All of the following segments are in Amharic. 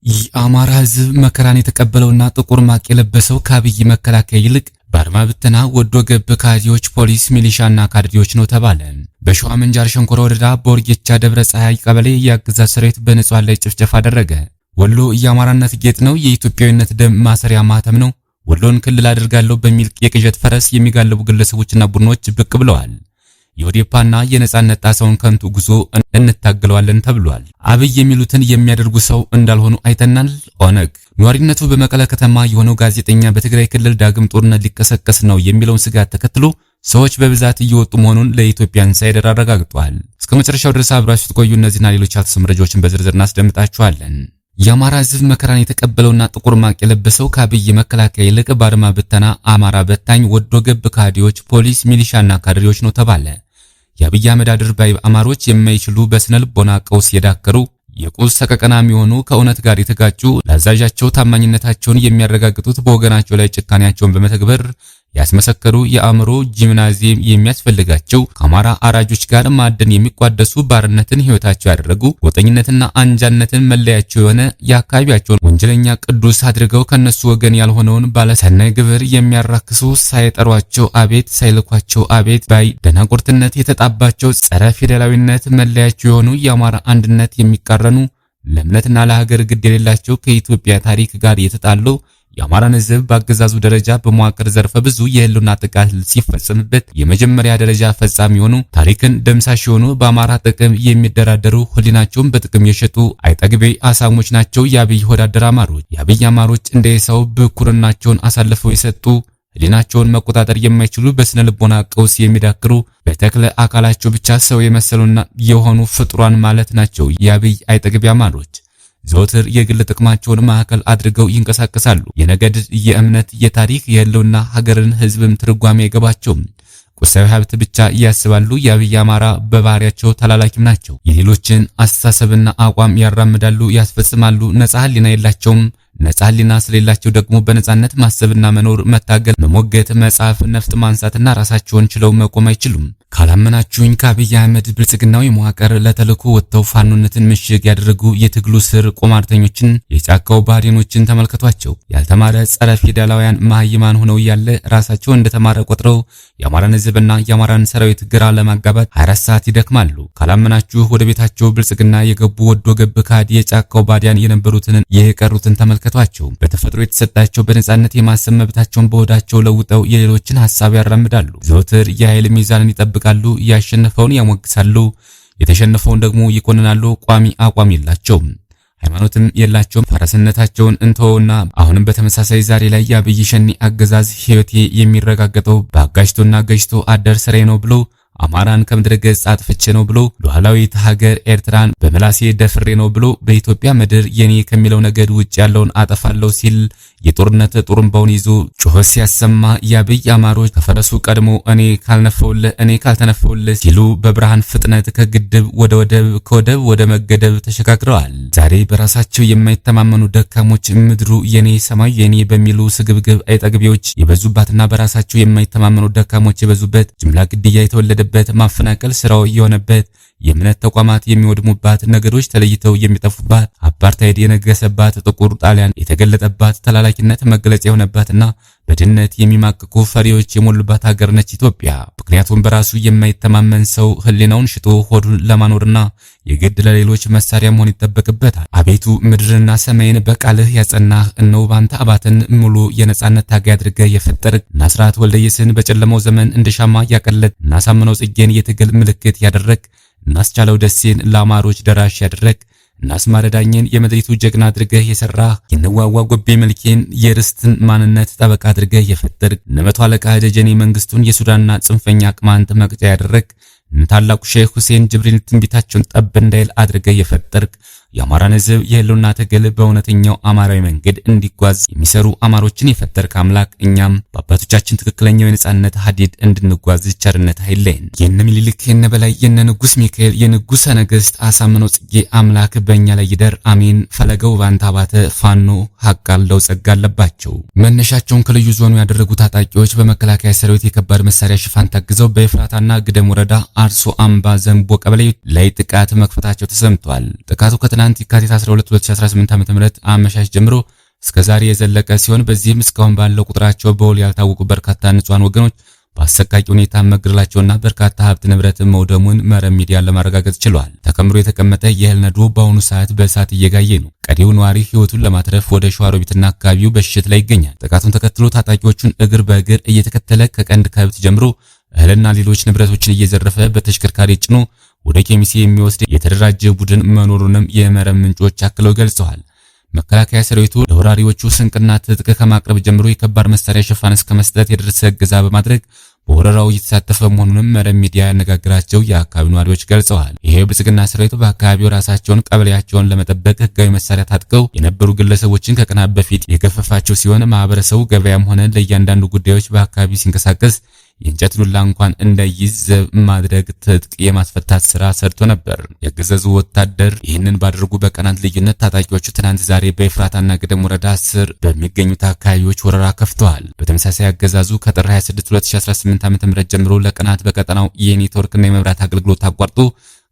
የአማራ ህዝብ መከራን የተቀበለውና ጥቁር ማቅ የለበሰው ከአብይ መከላከያ ይልቅ በአድማ ብተና ወዶ ገብ ካድሬዎች፣ ፖሊስ፣ ሚሊሻና ካድሬዎች ነው ተባለ። በሸዋ ምንጃር ሸንኮራ ወረዳ በወርጌቻ ደብረ ፀሐይ ቀበሌ የአገዛዝ ሰራዊት በንጹሃን ላይ ጭፍጨፋ አደረገ። ወሎ የአማራነት ጌጥ ነው፣ የኢትዮጵያዊነት ደም ማሰሪያ ማህተም ነው፣ ወሎን ክልል አድርጋለሁ በሚል የቅዠት ፈረስ የሚጋለቡ ግለሰቦችና ቡድኖች ብቅ ብለዋል። የኦዴፓና የነጻነት ጣሰውን ከንቱ ጉዞ እንታገለዋለን ተብሏል። አብይ የሚሉትን የሚያደርጉ ሰው እንዳልሆኑ አይተናል። ኦነግ ኗሪነቱ በመቀለ ከተማ የሆነው ጋዜጠኛ በትግራይ ክልል ዳግም ጦርነት ሊቀሰቀስ ነው የሚለውን ስጋት ተከትሎ ሰዎች በብዛት እየወጡ መሆኑን ለኢትዮጵያ ኢንሳይደር አረጋግጧል። እስከ መጨረሻው ድረስ አብራችሁ ትቆዩ። እነዚህና ሌሎች አዲስ መረጃዎችን በዝርዝር እናስደምጣችኋለን። የአማራ ህዝብ መከራን የተቀበለውና ጥቁር ማቅ የለበሰው ከአብይ መከላከያ ይልቅ በአድማ ብተና አማራ በታኝ ወዶ ገብ ካድሬዎች፣ ፖሊስ፣ ሚሊሻና ካድሬዎች ነው ተባለ። የአብይ አህመድ አድርባይ አማሮች የማይችሉ በስነ ልቦና ቀውስ የዳከሩ የቁስ ሰቀቀና የሚሆኑ ከእውነት ጋር የተጋጩ ለአዛዣቸው ታማኝነታቸውን የሚያረጋግጡት በወገናቸው ላይ ጭካኔያቸውን በመተግበር ያስመሰከሩ የአእምሮ ጂምናዚየም የሚያስፈልጋቸው ከአማራ አራጆች ጋር ማዕድን የሚቋደሱ ባርነትን ህይወታቸው ያደረጉ ጎጠኝነትና አንጃነትን መለያቸው የሆነ የአካባቢያቸውን ወንጀለኛ ቅዱስ አድርገው ከነሱ ወገን ያልሆነውን ባለሰናይ ግብር የሚያራክሱ ሳይጠሯቸው አቤት ሳይልኳቸው አቤት ባይ ደናቁርትነት የተጣባቸው ጸረ ፊደላዊነት መለያቸው የሆኑ የአማራ አንድነት የሚቃረኑ ለእምነትና ለሀገር ግድ የሌላቸው ከኢትዮጵያ ታሪክ ጋር የተጣሉ የአማራን ህዝብ በአገዛዙ ደረጃ በመዋቅር ዘርፈ ብዙ የህልውና ጥቃት ሲፈጸምበት የመጀመሪያ ደረጃ ፈጻሚ የሆኑ ታሪክን ደምሳሽ የሆኑ በአማራ ጥቅም የሚደራደሩ ህሊናቸውን በጥቅም የሸጡ አይጠግቤ አሳሞች ናቸው የአብይ ወዳደር አማሮች። የአብይ አማሮች እንደ ሰው ብኩርናቸውን አሳልፈው የሰጡ ህሊናቸውን መቆጣጠር የማይችሉ በስነ ልቦና ቀውስ የሚዳክሩ በተክለ አካላቸው ብቻ ሰው የመሰሉና የሆኑ ፍጡራን ማለት ናቸው የአብይ አይጠግቤ አማሮች። ዘወትር የግል ጥቅማቸውን ማዕከል አድርገው ይንቀሳቀሳሉ። የነገድ፣ የእምነት፣ የታሪክ፣ የህልውና ሀገርን ህዝብም ትርጓሜ አይገባቸውም። ቁሳዊ ሀብት ብቻ ያስባሉ። የአብይ አማራ በባህሪያቸው ተላላኪም ናቸው። የሌሎችን አስተሳሰብና አቋም ያራምዳሉ፣ ያስፈጽማሉ። ነጻ ህሊና የላቸውም። ነጻ ህሊና ስለሌላቸው ደግሞ በነጻነት ማሰብና መኖር፣ መታገል፣ መሞገት፣ መጻፍ፣ ነፍጥ ማንሳትና ራሳቸውን ችለው መቆም አይችሉም። ካላመናችሁኝ ከአብይ አህመድ ብልጽግናዊ መዋቅር ለተልኮ ወጥተው ፋኖነትን ምሽግ ያደረጉ የትግሉ ስር ቁማርተኞችን የጫካው ባዴኖችን ተመልከቷቸው። ያልተማረ ጸረ ፊደላውያን መሃይማን ሆነው ያለ ራሳቸው እንደተማረ ቆጥረው የአማራን ህዝብና የአማራን ሰራዊት ግራ ለማጋባት 24 ሰዓት ይደክማሉ። ካላመናችሁ ወደ ቤታቸው ብልጽግና የገቡ ወዶ ገብ ካድ የጫካው ባዲያን የነበሩትን የቀሩትን ተመልከቷቸው። በተፈጥሮ የተሰጣቸው በነጻነት የማሰብ መብታቸውን በሆዳቸው ለውጠው የሌሎችን ሐሳብ ያራምዳሉ። ዘወትር የኃይል ሚዛንን ይጠብቃሉ። ያሸነፈውን ያሞግሳሉ፣ የተሸነፈውን ደግሞ ይኮንናሉ። ቋሚ አቋም የላቸውም፣ ሃይማኖትም የላቸውም። ፈረስነታቸውን እንተውና አሁንም በተመሳሳይ ዛሬ ላይ የአብይ ሸኒ አገዛዝ ህይወቴ የሚረጋገጠው በአጋጅቶና ገጅቶ አደር ስሬ ነው ብሎ አማራን ከምድረ ገጽ አጥፍቼ ነው ብሎ ሉዓላዊት ሀገር ኤርትራን በመላሴ ደፍሬ ነው ብሎ በኢትዮጵያ ምድር የኔ ከሚለው ነገድ ውጭ ያለውን አጠፋለሁ ሲል የጦርነት ጡሩምባውን ይዞ ጮህ ሲያሰማ የአብይ አማሮች ከፈረሱ ቀድሞ እኔ ካልነፈውልህ እኔ ካልተነፈውልህ ሲሉ በብርሃን ፍጥነት ከግድብ ወደ ወደብ ከወደብ ወደ መገደብ ተሸጋግረዋል። ዛሬ በራሳቸው የማይተማመኑ ደካሞች ምድሩ የኔ ሰማዩ የኔ በሚሉ ስግብግብ አይጠግቤዎች የበዙባትና በራሳቸው የማይተማመኑ ደካሞች የበዙበት ጅምላ ግድያ የተወለደበት ማፈናቀል ስራው የሆነበት የእምነት ተቋማት የሚወድሙባት ነገዶች ተለይተው የሚጠፉባት አፓርታይድ የነገሰባት ጥቁር ጣሊያን የተገለጠባት ተላላኪነት መገለጫ የሆነባትና በድህነት የሚማቅቁ ፈሪዎች የሞሉባት ሀገር ነች ኢትዮጵያ። ምክንያቱም በራሱ የማይተማመን ሰው ህሊናውን ሽጦ ሆዱን ለማኖርና የግድ ለሌሎች መሳሪያ መሆን ይጠበቅበታል። አቤቱ ምድርና ሰማይን በቃልህ ያጸናህ፣ እነሆ ባንተ አባትን ሙሉ የነጻነት ታጋይ አድርገህ የፈጠርህ፣ ናስራት ወልደየስን በጨለማው ዘመን እንደ ሻማ ያቀለጥ፣ እናሳምነው ጽጌን የትግል ምልክት ያደረግ፣ እናስቻለው ደሴን ለአማሮች ደራሽ ያደረግ፣ እናስማረ ዳኘን የምድሪቱ ጀግና አድርገህ የሰራህ፣ የነዋዋ ጎቤ መልኬን የርስትን ማንነት ጠበቃ አድርገህ የፈጠርህ፣ እነመቶ አለቃ ደጀኔ መንግስቱን የሱዳንና ጽንፈኛ ቅማንት መቅጫ ያደረግ፣ ታላቁ ሼህ ሁሴን ጅብሪል ትንቢታቸውን ጠብ እንዳይል አድርገህ የፈጠርክ፣ የአማራን ህዝብ የህልውና ትግል በእውነተኛው አማራዊ መንገድ እንዲጓዝ የሚሰሩ አማሮችን የፈጠርክ አምላክ እኛም በአባቶቻችን ትክክለኛው የነጻነት ሀዲድ እንድንጓዝ ቸርነት አይለየን። የነ ምኒልክ የነ በላይ የነ ንጉስ ሚካኤል የንጉሰ ነገስት አሳምነው ጽጌ አምላክ በእኛ ላይ ይደር አሜን። ፈለገው ባንታ ባተ ፋኖ ሀቃለው ጸጋ አለባቸው። መነሻቸውን ከልዩ ዞኑ ያደረጉ ታጣቂዎች በመከላከያ ሰራዊት የከባድ መሳሪያ ሽፋን ታግዘው በኤፍራታና ግደም ወረዳ አርሶ አምባ ዘንቦ ቀበሌ ላይ ጥቃት መክፈታቸው ተሰምቷል። ጥቃቱ ከትናንት ከትናንት የካቲት 12 2018 ዓ.ም አመሻሽ ጀምሮ እስከ ዛሬ የዘለቀ ሲሆን በዚህም እስካሁን ባለው ቁጥራቸው በውል ያልታወቁ በርካታ ንጹሃን ወገኖች በአሰቃቂ ሁኔታ መገደላቸውና በርካታ ሀብት ንብረት መውደሙን መረብ ሚዲያ ለማረጋገጥ ችሏል። ተከምሮ የተቀመጠ የእህል ነዶ በአሁኑ ሰዓት በእሳት እየጋየ ነው። ቀሪው ነዋሪ ህይወቱን ለማትረፍ ወደ ሸዋሮቢትና አካባቢው በሽሽት ላይ ይገኛል። ጥቃቱን ተከትሎ ታጣቂዎቹን እግር በእግር እየተከተለ ከቀንድ ከብት ጀምሮ እህልና ሌሎች ንብረቶችን እየዘረፈ በተሽከርካሪ ጭኖ ወደ ኬሚሴ የሚወስድ የተደራጀ ቡድን መኖሩንም የመረብ ምንጮች አክለው ገልጸዋል። መከላከያ ሰራዊቱ ለወራሪዎቹ ስንቅና ትጥቅ ከማቅረብ ጀምሮ የከባድ መሳሪያ ሽፋን እስከ መስጠት የደረሰ እገዛ በማድረግ በወረራው እየተሳተፈ መሆኑንም መረብ ሚዲያ ያነጋግራቸው የአካባቢው ነዋሪዎች ገልጸዋል። ይሄ ብልጽግና ሰራዊቱ በአካባቢው ራሳቸውን ቀበሌያቸውን ለመጠበቅ ህጋዊ መሳሪያ ታጥቀው የነበሩ ግለሰቦችን ከቀናት በፊት የገፈፋቸው ሲሆን ማህበረሰቡ ገበያም ሆነ ለእያንዳንዱ ጉዳዮች በአካባቢው ሲንቀሳቀስ የእንጨት ዱላ እንኳን እንዳይይዝ ዘብ ማድረግ ትጥቅ የማስፈታት ስራ ሰርቶ ነበር። የአገዛዙ ወታደር ይህንን ባደረጉ በቀናት ልዩነት ታጣቂዎቹ ትናንት ዛሬ በኤፍራታና ግድም ወረዳ ስር በሚገኙት አካባቢዎች ወረራ ከፍተዋል። በተመሳሳይ አገዛዙ ከጥር 26 2018 ዓ.ም ጀምሮ ለቀናት በቀጠናው የኔትወርክና የመብራት አገልግሎት አቋርጦ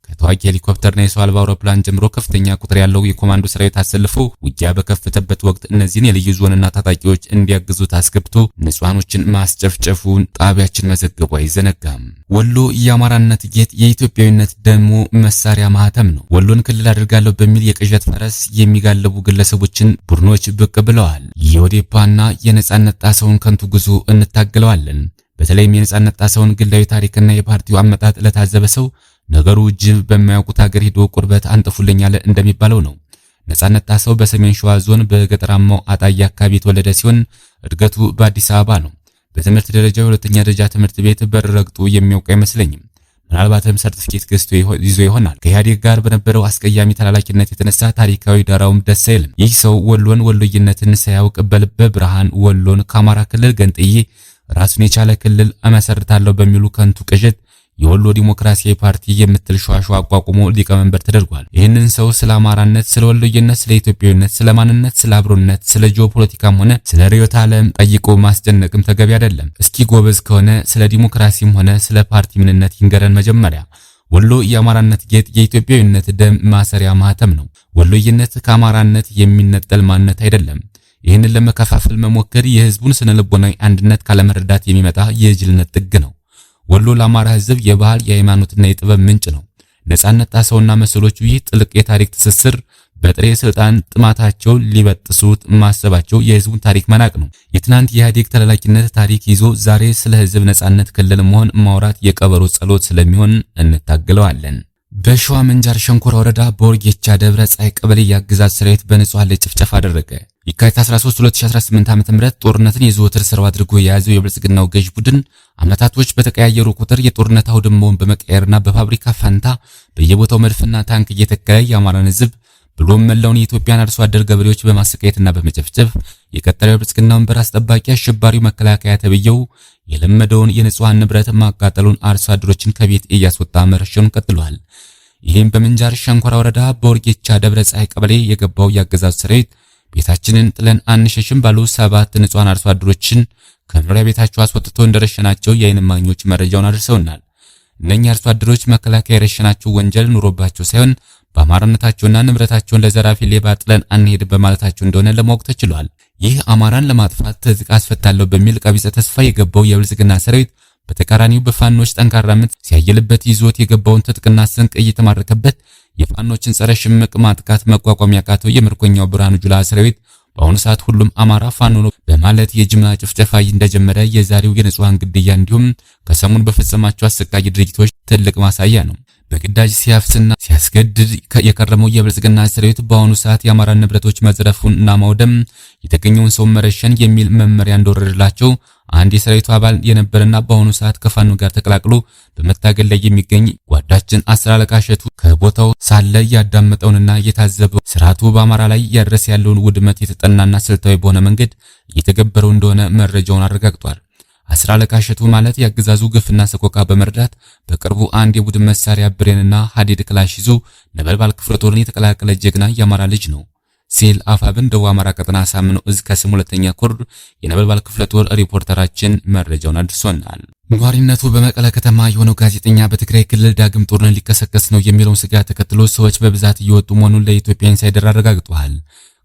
ከተዋጊ ሄሊኮፕተርና የሰው አልባ አውሮፕላን ጀምሮ ከፍተኛ ቁጥር ያለው የኮማንዶ ሰራዊት አሰልፎ ውጊያ በከፈተበት ወቅት እነዚህን የልዩ ዞንና ታጣቂዎች እንዲያግዙት አስገብቶ ንጹሃኖችን ማስጨፍጨፉን ጣቢያችን መዘገቡ አይዘነጋም። ወሎ የአማራነት ጌጥ የኢትዮጵያዊነት ደግሞ መሳሪያ ማህተም ነው። ወሎን ክልል አድርጋለሁ በሚል የቅዠት ፈረስ የሚጋለቡ ግለሰቦችን ቡድኖች ብቅ ብለዋል። የኦዴፓና የነጻነት ጣሰውን ከንቱ ጉዞ እንታገለዋለን። በተለይም የነጻነት ጣሰውን ግላዊ ታሪክና የፓርቲው አመጣጥ ለታዘበ ሰው ነገሩ ጅብ በማያውቁት ሀገር ሄዶ ቁርበት አንጥፉልኝ ያለ እንደሚባለው ነው። ነጻነት ጣሰው በሰሜን ሸዋ ዞን በገጠራማው አጣዬ አካባቢ የተወለደ ሲሆን እድገቱ በአዲስ አበባ ነው። በትምህርት ደረጃ የሁለተኛ ደረጃ ትምህርት ቤት በር ረግጦ የሚያውቅ አይመስለኝም። ምናልባትም ሰርቲፊኬት ገዝቶ ይዞ ይሆናል። ከኢህአዴግ ጋር በነበረው አስቀያሚ ተላላኪነት የተነሳ ታሪካዊ ዳራውም ደስ አይልም። ይህ ሰው ወሎን ወሎይነትን ሳያውቅ በልበ ብርሃን ወሎን ከአማራ ክልል ገንጥዬ ራሱን የቻለ ክልል እመሰርታለሁ በሚሉ ከንቱ ቅዠት የወሎ ዲሞክራሲያዊ ፓርቲ የምትል ሸዋሸዋ አቋቁሞ ሊቀመንበር ተደርጓል። ይህንን ሰው ስለ አማራነት፣ ስለ ወሎይነት፣ ስለ ኢትዮጵያዊነት፣ ስለ ማንነት፣ ስለ አብሮነት፣ ስለ ጂኦፖለቲካም ሆነ ስለ ርዕዮተ ዓለም ጠይቆ ማስጨነቅም ተገቢ አይደለም። እስኪ ጎበዝ ከሆነ ስለ ዲሞክራሲም ሆነ ስለ ፓርቲ ምንነት ይንገረን መጀመሪያ። ወሎ የአማራነት ጌጥ የኢትዮጵያዊነት ደም ማሰሪያ ማህተም ነው። ወሎይነት ከአማራነት የሚነጠል ማንነት አይደለም። ይህንን ለመከፋፈል መሞከር የህዝቡን ስነልቦናዊ አንድነት ካለመረዳት የሚመጣ የጅልነት ጥግ ነው። ወሎ ለአማራ ህዝብ የባህል የሃይማኖትና የጥበብ ምንጭ ነው። ነጻነት ጣሰውና መሰሎቹ ይህ ጥልቅ የታሪክ ትስስር በጥሬ ስልጣን ጥማታቸው ሊበጥሱት ማሰባቸው የህዝቡን ታሪክ መናቅ ነው። የትናንት የኢህአዴግ ተላላኪነት ታሪክ ይዞ ዛሬ ስለ ህዝብ ነጻነት ክልል መሆን ማውራት የቀበሮ ጸሎት ስለሚሆን እንታገለዋለን። በሸዋ ምንጃር ሸንኮራ ወረዳ በወርጌቻ ደብረ ፀሐይ ቀበሌ የአገዛዝ ሰራዊት በንጹሃን ላይ ጭፍጨፋ አደረገ። የካቲት 13 2018 ዓ.ም ጦርነትን የዘወትር ስራው አድርጎ የያዘው የብልጽግናው ገዥ ቡድን አመታቶች በተቀያየሩ ቁጥር የጦርነት አውድማውን በመቀየርና በፋብሪካ ፋንታ በየቦታው መድፍና ታንክ እየተከለ የአማራን ህዝብ ብሎም መላውን የኢትዮጵያን አርሶ አደር ገበሬዎች በማሰቃየትና በመጨፍጨፍ የቀጠለው ብልጽግናውን በራስ ጠባቂ አሸባሪው መከላከያ ተብየው የለመደውን የንጹሃን ንብረት ማቃጠሉን አርሶ አደሮችን ከቤት እያስወጣ መረሸኑን ቀጥሏል። ይህም በምንጃር ሸንኮራ ወረዳ በወርጌቻ ደብረ ፀሐይ ቀበሌ የገባው የአገዛዙ ሰራዊት ቤታችንን ጥለን አንሸሽም ባሉ 7 ንጹሃን አርሶ አደሮችን ከመኖሪያ ቤታቸው አስወጥቶ እንደረሸናቸው የዓይን እማኞች መረጃውን አድርሰውናል። እነኛ አርሶ አደሮች መከላከያ የረሸናቸው ወንጀል ኑሮባቸው ሳይሆን በአማራነታቸውና ንብረታቸውን ለዘራፊ ሌባ ጥለን አንሄድ በማለታቸው እንደሆነ ለማወቅ ተችሏል። ይህ አማራን ለማጥፋት ትጥቅ አስፈታለሁ በሚል ቀቢጸ ተስፋ የገባው የብልጽግና ሰራዊት በተቃራኒው በፋኖች ጠንካራ ምት ሲያየልበት ይዞት የገባውን ትጥቅና ስንቅ እየተማረከበት የፋኖችን ጸረ ሽምቅ ማጥቃት መቋቋም ያቃተው የምርኮኛው ብርሃኑ ጁላ ሰራዊት በአሁኑ ሰዓት ሁሉም አማራ ፋኖ ነው በማለት የጅምላ ጭፍጨፋ እንደጀመረ የዛሬው የንጹሃን ግድያ እንዲሁም ከሰሞኑ በፈጸማቸው አሰቃቂ ድርጊቶች ትልቅ ማሳያ ነው። በግዳጅ ሲያፍስና ሲያስገድድ የከረመው የብልጽግና ሰራዊት በአሁኑ ሰዓት የአማራ ንብረቶች መዝረፉንና ማውደም የተገኘውን ሰው መረሸን የሚል መመሪያ እንደወረደላቸው አንድ የሰራዊቱ አባል የነበረና በአሁኑ ሰዓት ከፋኖ ጋር ተቀላቅሎ በመታገል ላይ የሚገኝ ጓዳችን 10 አለቃ እሸቱ ከቦታው ሳለ ያዳመጠውንና የታዘበው ስርዓቱ በአማራ ላይ ያደረሰ ያለውን ውድመት የተጠናና ስልታዊ በሆነ መንገድ እየተገበረው እንደሆነ መረጃውን አረጋግጧል። 10 አለቃ እሸቱ ማለት ያገዛዙ ግፍና ሰቆቃ በመርዳት በቅርቡ አንድ የቡድን መሳሪያ ብሬንና ሀዲድ ክላሽ ይዞ ነበልባል ክፍለ ጦርን የተቀላቀለ ጀግና የአማራ ልጅ ነው። ሲል አፋብን ደቡብ አማራ ቀጠና አሳምነው እዝ ከስም 2ኛ ኮር የነበልባል ክፍለ ጦር ሪፖርተራችን መረጃውን አድርሶናል። ኗሪነቱ በመቀለ ከተማ የሆነው ጋዜጠኛ በትግራይ ክልል ዳግም ጦርነት ሊቀሰቀስ ነው የሚለውን ስጋት ተከትሎ ሰዎች በብዛት እየወጡ መሆኑን ለኢትዮጵያ ኢንሳይደር አረጋግጧል።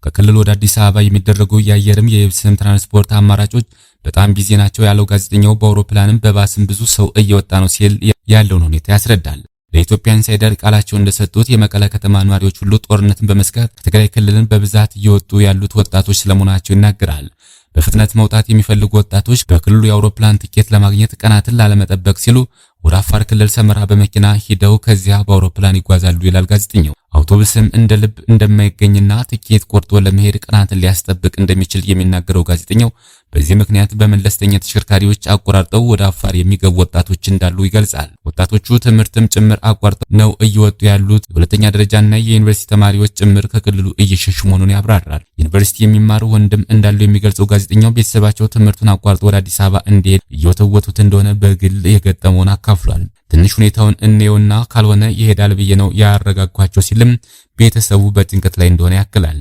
ከክልል ወደ አዲስ አበባ የሚደረጉ የአየርም የየብስም ትራንስፖርት አማራጮች በጣም ቢዚ ናቸው ያለው ጋዜጠኛው በአውሮፕላንም በባስም ብዙ ሰው እየወጣ ነው ሲል ያለውን ሁኔታ ያስረዳል። ለኢትዮጵያ ኢንሳይደር ቃላቸውን እንደሰጡት የመቀለ ከተማ ነዋሪዎች ሁሉ ጦርነትን በመስጋት ከትግራይ ክልልን በብዛት እየወጡ ያሉት ወጣቶች ስለመሆናቸው ይናገራል። በፍጥነት መውጣት የሚፈልጉ ወጣቶች በክልሉ የአውሮፕላን ቲኬት ለማግኘት ቀናትን ላለመጠበቅ ሲሉ ወደ አፋር ክልል ሰመራ በመኪና ሂደው ከዚያ በአውሮፕላን ይጓዛሉ ይላል ጋዜጠኛው። አውቶቡስም እንደ ልብ እንደማይገኝና ቲኬት ቆርጦ ለመሄድ ቀናትን ሊያስጠብቅ እንደሚችል የሚናገረው ጋዜጠኛው በዚህ ምክንያት በመለስተኛ ተሽከርካሪዎች አቆራርጠው ወደ አፋር የሚገቡ ወጣቶች እንዳሉ ይገልጻል። ወጣቶቹ ትምህርትም ጭምር አቋርጠው ነው እየወጡ ያሉት። የሁለተኛ ደረጃና የዩኒቨርሲቲ ተማሪዎች ጭምር ከክልሉ እየሸሹ መሆኑን ያብራራል። ዩኒቨርሲቲ የሚማሩ ወንድም እንዳለው የሚገልጸው ጋዜጠኛው ቤተሰባቸው ትምህርቱን አቋርጠው ወደ አዲስ አበባ እንዲሄድ እየወተወቱት እንደሆነ በግል የገጠመውን አካፍሏል። ትንሽ ሁኔታውን እንየውና ካልሆነ ይሄዳል ብዬ ነው ያረጋግኳቸው ሲልም ቤተሰቡ በጭንቀት ላይ እንደሆነ ያክላል።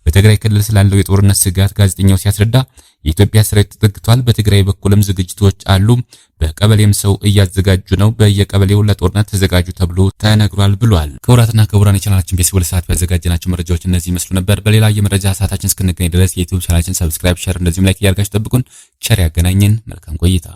በትግራይ ክልል ስላለው የጦርነት ስጋት ጋዜጠኛው ሲያስረዳ የኢትዮጵያ ሰራዊት ተጠግቷል። በትግራይ በኩልም ዝግጅቶች አሉ። በቀበሌም ሰው እያዘጋጁ ነው። በየቀበሌው ለጦርነት ተዘጋጁ ተብሎ ተነግሯል ብሏል። ክቡራትና ክቡራን የቻናላችን ቤተሰቦች ሰዓት ያዘጋጀናቸው መረጃዎች እነዚህ ይመስሉ ነበር። በሌላ የመረጃ ሰዓታችን እስክንገናኝ ድረስ የዩቲዩብ ቻናላችን ሰብስክራይብ፣ ሼር እንደዚሁም ላይክ እያደረጋችሁ ጠብቁን። ቸር ያገናኘን። መልካም ቆይታ